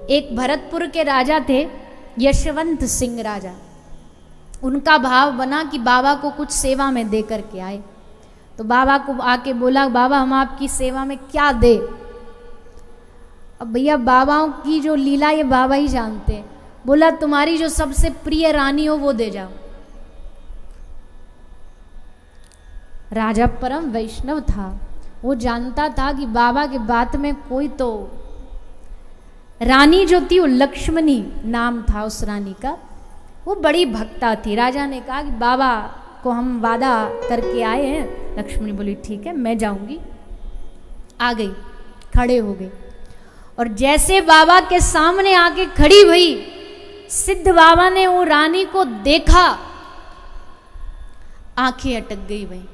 एक भरतपुर के राजा थे, यशवंत सिंह राजा। उनका भाव बना कि बाबा को कुछ सेवा में दे करके आए। तो बाबा को आके बोला, बाबा हम आपकी सेवा में क्या दे। अब भैया बाबाओं की जो लीला ये बाबा ही जानते हैं। बोला तुम्हारी जो सबसे प्रिय रानी हो वो दे जाओ। राजा परम वैष्णव था, वो जानता था कि बाबा के बात में कोई तो। रानी जो थी वो लक्ष्मणी नाम था उस रानी का, वो बड़ी भक्ता थी। राजा ने कहा कि बाबा को हम वादा करके आए हैं। लक्ष्मणी बोली ठीक है मैं जाऊंगी। आ गई, खड़े हो गए, और जैसे बाबा के सामने आके खड़ी हुई, सिद्ध बाबा ने वो रानी को देखा, आंखें अटक गई वहीं।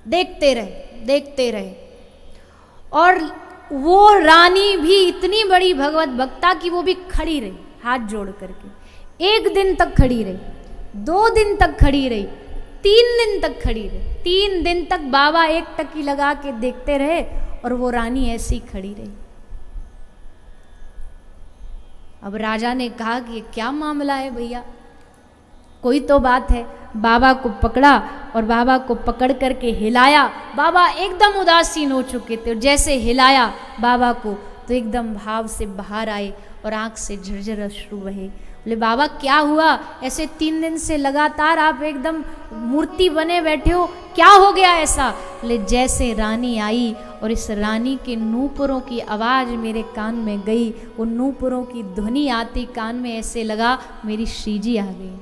देखते रहे, और वो रानी भी इतनी बड़ी भगवत भक्ता कि वो भी खड़ी रही हाथ जोड़ करके। 1 दिन तक खड़ी रही, 2 दिन तक खड़ी रही, 3 दिन तक खड़ी रही। 3 दिन तक बाबा एक टकी लगा के देखते रहे और वो रानी ऐसी ही खड़ी रही। अब राजा ने कहा कि ये क्या मामला है भैया, कोई तो बात है। बाबा को पकड़ा और बाबा को पकड़ करके हिलाया। बाबा एकदम उदासीन हो चुके थे, और जैसे हिलाया बाबा को तो एकदम भाव से बाहर आए और आंख से झरझर अश्रु बहे। बोले बाबा क्या हुआ, ऐसे 3 दिन से लगातार आप एकदम मूर्ति बने बैठे हो, क्या हो गया ऐसा। बोले जैसे रानी आई और इस रानी के नूपुरों की आवाज़ मेरे कान में गई, वो नूपुरों की ध्वनि आती कान में, ऐसे लगा मेरी श्रीजी आ गई,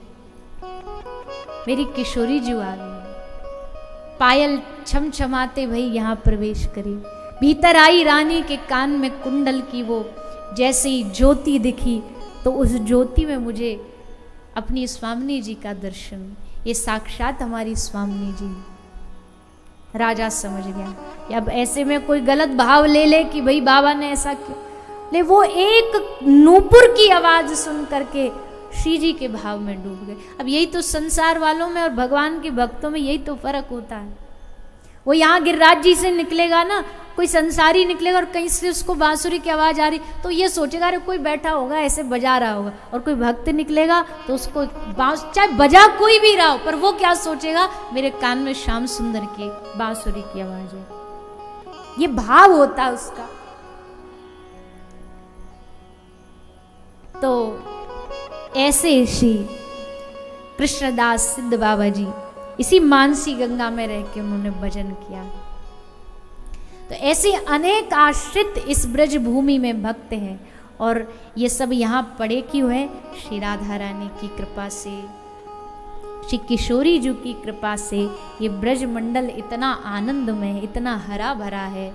मेरी किशोरी जी आ गई। पायल छमछमाते भई यहाँ प्रवेश करी। भीतर आई रानी के कान में कुंडल की वो जैसे ही ज्योति दिखी, तो उस ज्योति में मुझे अपनी स्वामिनी जी का दर्शन, ये साक्षात हमारी स्वामिनी जी। राजा समझ गया अब ऐसे में कोई गलत भाव ले ले कि भाई बाबा ने ऐसा क्यों, ले वो एक नूपुर की आवाज सुन करके श्री जी के भाव में डूब गए। अब यही तो संसार वालों में और भगवान के भक्तों में यही तो फर्क होता है। वो यहाँ गिरिराज जी से निकलेगा ना, कोई संसारी निकलेगा और कहीं से उसको बांसुरी की आवाज आ रही तो ये सोचेगा अरे कोई बैठा होगा ऐसे बजा रहा होगा, और कोई भक्त निकलेगा तो उसको चाहे बजा कोई भी रहा हो, पर वो क्या सोचेगा मेरे कान में श्याम सुंदर की बांसुरी की आवाज है। ये भाव होता है उसका। तो ऐसे श्री कृष्णदास सिद्ध बाबा जी इसी मानसी गंगा में रह के उन्होंने भजन किया। तो ऐसे अनेक आश्रित इस ब्रज भूमि में भक्त हैं, और ये सब यहाँ पड़े क्यों है? श्री राधा रानी की कृपा से, श्री किशोरी जी की कृपा से ये ब्रज मंडल इतना आनंदमय, इतना हरा भरा है।